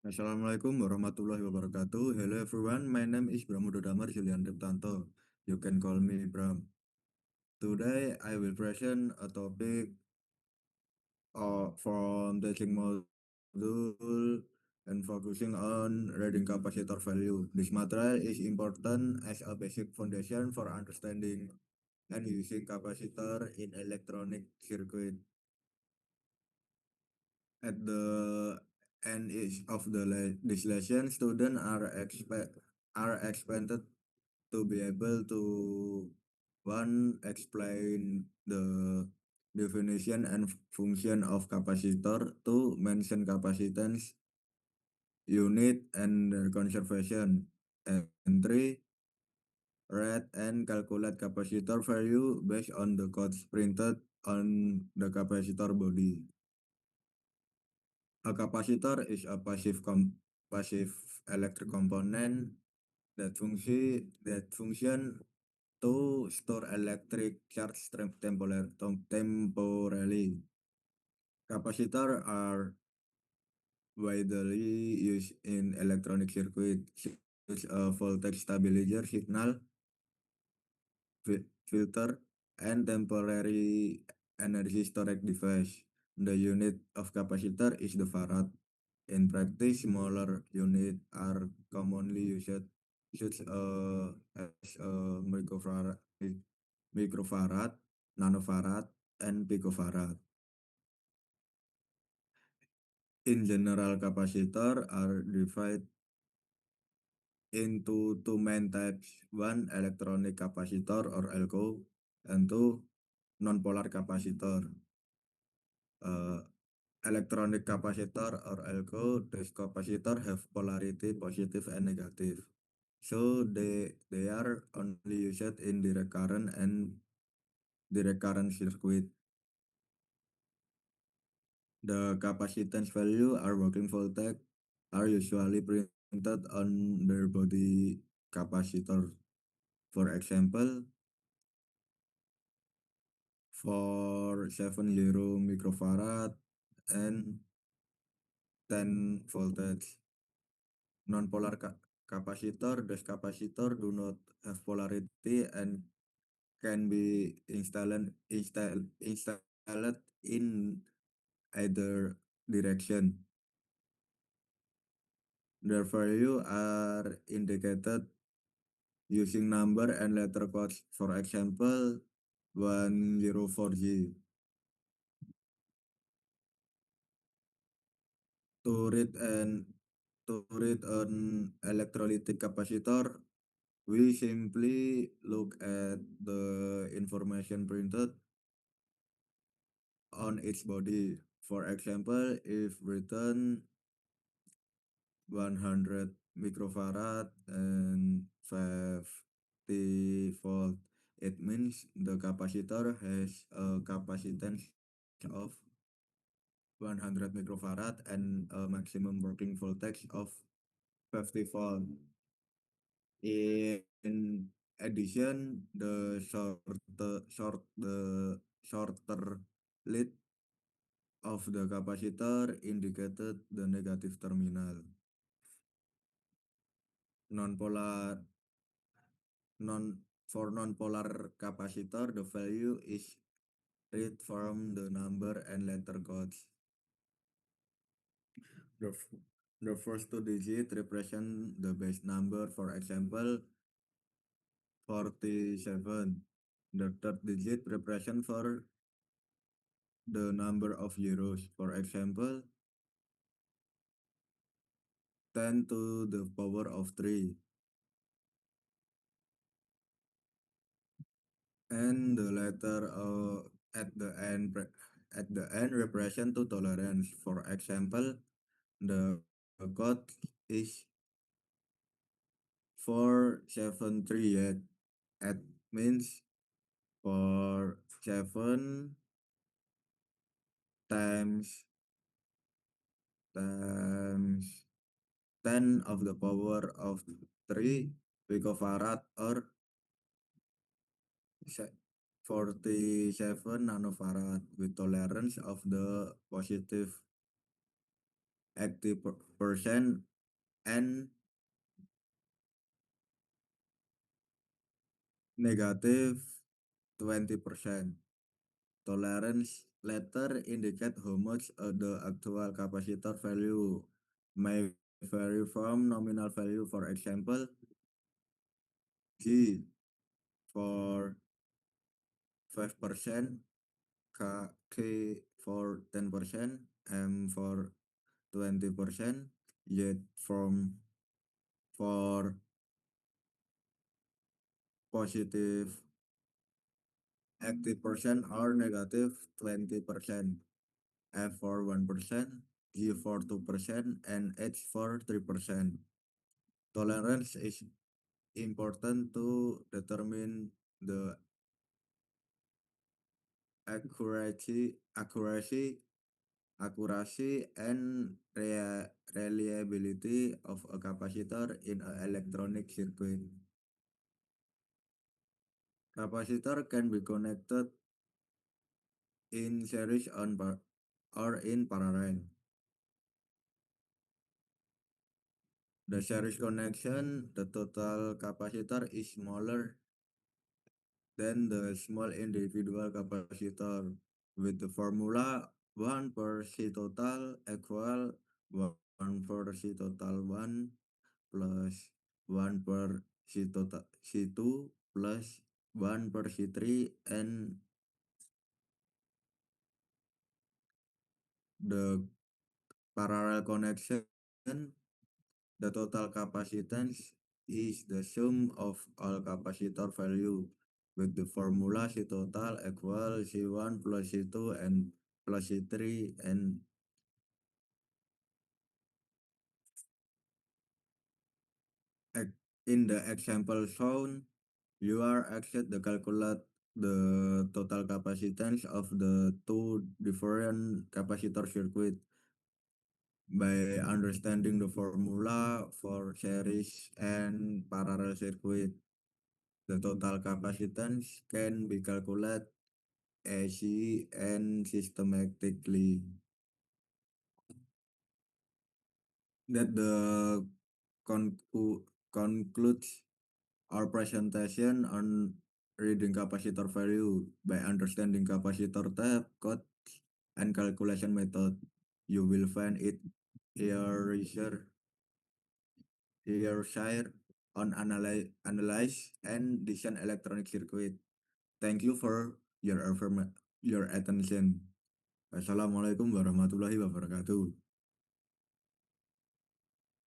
Assalamualaikum warahmatullahi wabarakatuh. Hello everyone, my name is Bramudo Damar Julian Riptanto. You can call me Bram. Today I will present a topic from teaching module and focusing on reading capacitor value. This material is important as a basic foundation for understanding and using capacitor in electronic circuit. At the of this lesson, students are expected to be able to one explain the definition and function of capacitor, two mention capacitance unit and their conservation, and three read and calculate capacitor value based on the codes printed on the capacitor body. A capacitor is a passive electric component that function to store electric charge temporarily. Capacitors are widely used in electronic circuits, such as voltage stabilizer, signal filter, and temporary energy storage device. The unit of capacitor is the farad. In practice, smaller units are commonly used, such as microfarad, nanofarad, and picofarad. In general, capacitor are divided into two main types: one electronic capacitor or ELCO, and two non-polar capacitor. Uh, Electronic capacitor or ELCO, these capacitor have polarity positive and negative. So they are only used in direct current and direct current circuit. The capacitance value or working voltage are usually printed on their body capacitor. For example, for 70 microfarad and 10 voltage. Non-polar capacitor, these capacitor do not have polarity and can be installed in either direction. Their value are indicated using number and letter codes. For example, 104G. To read and to read an electrolytic capacitor, we simply look at the information printed on its body. For example, if written 100 microfarad and 50 volt, it means the capacitor has a capacitance of 100 microfarad and a maximum working voltage of 50 volt. In addition, the shorter lead of the capacitor indicated the negative terminal. Non-polar non for non-polar capacitor, the value is read from the number and letter codes. The, f- the first two digits represent the base number, for example, 47. The third digit represent for the number of zeros, for example, 10 to the power of 3. And the letter at the end represent to tolerance. For example, the code is 473. At means for 7 times times 10 of the power of 3 picofarad or 47 nanofarad with tolerance of the positive 80% and negative 20%. Tolerance later indicate how much the actual capacitor value may vary from nominal value. For example, G for 5%, K for 10%, M for 20%, Z from for positive 80% or negative 20%, F for 1%, G for 2%, and H for 3%. Tolerance is important to determine the accuracy, and reliability of a capacitor in an electronic circuit. Capacitor can be connected in series or in parallel. The series connection, the total capacitor is smaller than the small individual capacitor, with the formula 1 per C total equal 1 per C total 1 plus 1 per C2 plus 1 per C3, and the parallel connection. The total capacitance is the sum of all capacitor value, with the formula C total equal C1 plus C2 and plus C3. And in the example shown, you are asked to calculate the total capacitance of the two different capacitor circuit by understanding the formula for series and parallel circuit. The total capacitance can be calculated AC and systematically. That the concludes our presentation on reading capacitor value by understanding capacitor type, code, and calculation method. You will find it here share on analyze and design electronic circuit. Thank you for your attention. Assalamualaikum warahmatullahi wabarakatuh.